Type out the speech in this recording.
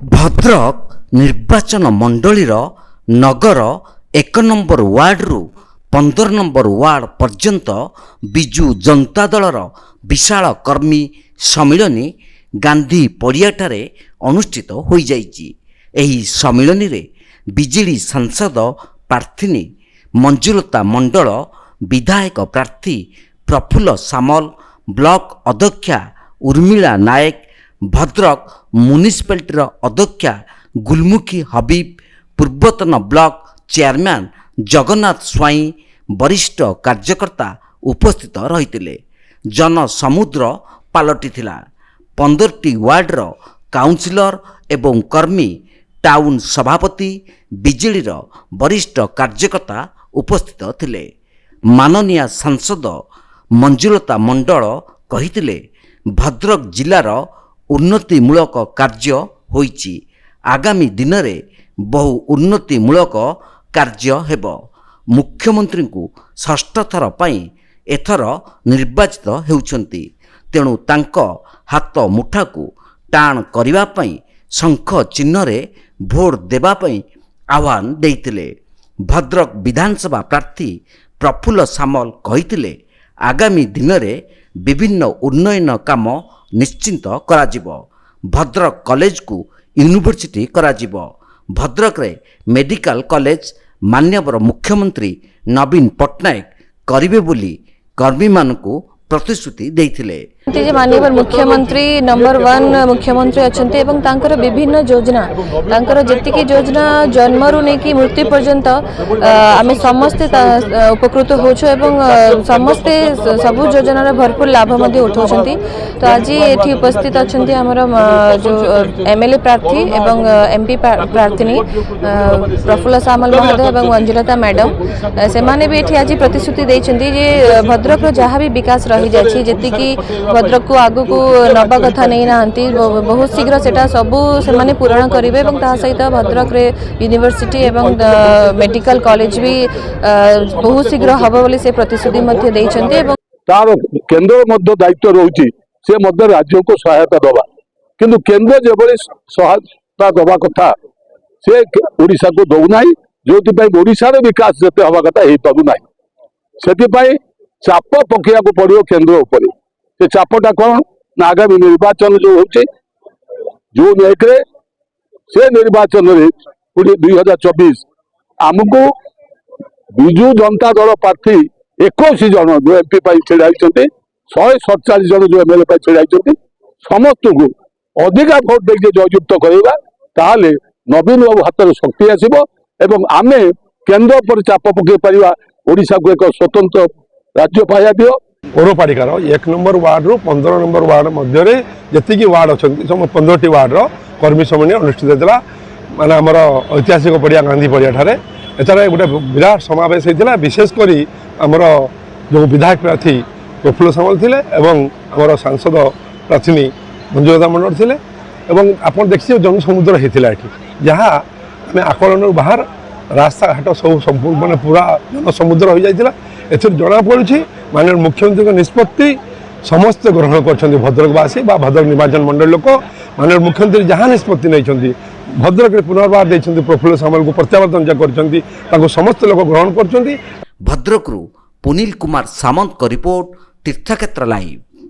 ଭଦ୍ରକ ନିର୍ବାଚନ ମଣ୍ଡଳୀର ନଗର 1 number ୱାର୍ଡରୁ 15 number ward ପର୍ଯ୍ୟନ୍ତ ବିଜୁ ଜନତା ଦଳର ବିଶାଳ କର୍ମୀ ସମ୍ମିଳନୀ ଗାନ୍ଧୀ ପଡ଼ିଆଠାରେ ଅନୁଷ୍ଠିତ ହୋଇଯାଇଛି। ଏହି ସମ୍ମିଳନୀରେ ବିଜେଡି ସାଂସଦ ପ୍ରାର୍ଥିନୀ ମଞ୍ଜୁଲତା ମଣ୍ଡଳ, ବିଧାୟକ ପ୍ରାର୍ଥୀ ପ୍ରଫୁଲ୍ଲ ସାମଲ, ବ୍ଲକ ଅଧ୍ୟକ୍ଷା ଉର୍ମିଳା ନାୟକ, ଭଦ୍ରକ ମ୍ୟୁନିସିପାଲିଟିର ଅଧ୍ୟକ୍ଷା ଗୁଲମୁଖୀ ହବିବ, ପୂର୍ବତନ ବ୍ଲକ ଚେୟାରମ୍ୟାନ ଜଗନ୍ନାଥ ସ୍ୱାଇଁ, ବରିଷ୍ଠ କାର୍ଯ୍ୟକର୍ତ୍ତା ଉପସ୍ଥିତ ରହିଥିଲେ। ଜନସମୁଦ୍ର ପାଲଟିଥିଲା। 15ଟି ୱାର୍ଡର କାଉନସିଲର ଏବଂ କର୍ମୀ, ଟାଉନ ସଭାପତି, ବିଜେଡିର ବରିଷ୍ଠ କାର୍ଯ୍ୟକର୍ତ୍ତା ଉପସ୍ଥିତ ଥିଲେ। ମାନନୀୟ ସାଂସଦ ମଞ୍ଜୁଲତା ମଣ୍ଡଳ କହିଥିଲେ, ଭଦ୍ରକ ଜିଲ୍ଲାର ଉନ୍ନତିମୂଳକ କାର୍ଯ୍ୟ ହୋଇଛି। ଆଗାମୀ ଦିନରେ ବହୁ ଉନ୍ନତିମୂଳକ କାର୍ଯ୍ୟ ହେବ। ମୁଖ୍ୟମନ୍ତ୍ରୀଙ୍କୁ ଷଷ୍ଠ ଥର ପାଇଁ ଏଥର ନିର୍ବାଚିତ ହେଉଛନ୍ତି, ତେଣୁ ତାଙ୍କ ହାତ ମୁଠାକୁ ଟାଣ କରିବା ପାଇଁ ଶଙ୍ଖ ଚିହ୍ନରେ ଭୋଟ ଦେବା ପାଇଁ ଆହ୍ୱାନ ଦେଇଥିଲେ। ଭଦ୍ରକ ବିଧାନସଭା ପ୍ରାର୍ଥୀ ପ୍ରଫୁଲ୍ଲ ସାମଲ କହିଥିଲେ, ଆଗାମୀ ଦିନରେ ବିଭିନ୍ନ ଉନ୍ନୟନ କାମ ନିଶ୍ଚିତ କରାଯିବ। ଭଦ୍ରକ କଲେଜକୁ ୟୁନିଭର୍ସିଟି କରାଯିବ। ଭଦ୍ରକରେ ମେଡିକାଲ କଲେଜ ମାନ୍ୟବର ମୁଖ୍ୟମନ୍ତ୍ରୀ ନବୀନ ପଟ୍ଟନାୟକ କରିବେ ବୋଲି କର୍ମୀମାନଙ୍କୁ ପ୍ରତିଶ୍ରୁତି ଦେଇଥିଲେ। माननीय मुख्यमंत्री नंबर 1 मुख्यमंत्री अच्छा और विभिन्न योजना जी योजना जन्म रू नहीं मृत्यु पर्यंत आम समस्ते उपकृत हो समस्ते सबू योजनार भरपूर लाभ उठाऊँ। तो आज ये उपस्थित अच्छा आमर जो एमएलए प्रार्थी एवं एमपी प्रार्थिनी प्रफुल्ल सामल महोदय और मंजुलता मैडम से माने भी ये आज प्रतिश्रुति देते भद्रक जहाँ भी विकास रही जाती भद्रक को आगु को नवा कथा नहीं ना बहुत शीघ्र सेटा सबू से माने पूरण करेंगे। सहित भद्रक रे यूनिवर्सिटी एवं मेडिकल कॉलेज भी बहुत शीघ्र हम बोली से प्रतिश्रुति तार केंद्र मध्य दायित्व रही से मध्य राज्य को सहायता दबा किंतु केंद्र जो सहायता दबा कथा से ओडिशा को दौना जो ओडिशार विकास जिते हवा कथा हो पारना से चाप पकड़ा को पड़ो केंद्र उपर से चापटा कौन ना आगामी निर्वाचन जो होचे जून 1 से निर्वाचन 2024 आमको विजु जनता दल प्रार्थी 21 जन जो एमपी छिड़ा 147 जन जो एमएलए छिड़ा समस्त को अधिका भोट देके जययुक्त करवा ताले नवीन बाबू हाथ में शक्ति आसब एवं आम केंद्र पर चाप पकई पार ओडिशा को एक स्वतंत्र राज्य पाया दियो। पौरपालिकार 1 नंबर वार्ड रु 15 नंबर वार्ड मध्य जी वार्ड अच्छा 15टी वार्ड कर्मी सम्मेलन अनुष्ठित होता माने आमर ऐतिहासिक पड़िया गांधी पड़िया ठारे एथर गोटे विराट समावेश होता। विशेषकर आमर जो विधायक प्रार्थी प्रफुल्ल सामल थे एवं आमर सांसद प्रार्थिनी मंजुलता मंडल थे एवं आप देखिए जनसमुद्र होता है जहाँ आम आकलन बाहर रास्ता घाट सब संपूर्ण मैंने पूरा जनसमुद्र हो जाता। एथर जना पड़ी माननीय मुख्यमंत्री निष्पत्ति समस्त ग्रहण कर भद्रकवासी भद्रक निर्वाचन मंडल लोक माननीय मुख्यमंत्री जहाँ निष्पत्ति नहीं भद्रक पुनर्बार देते प्रफुल्ल सामल को प्रत्यावर्तन कर समस्त लोक ग्रहण कर। भद्रकरू पुनील कुमार सामंत को रिपोर्ट तीर्थक्षेत्र लाइव।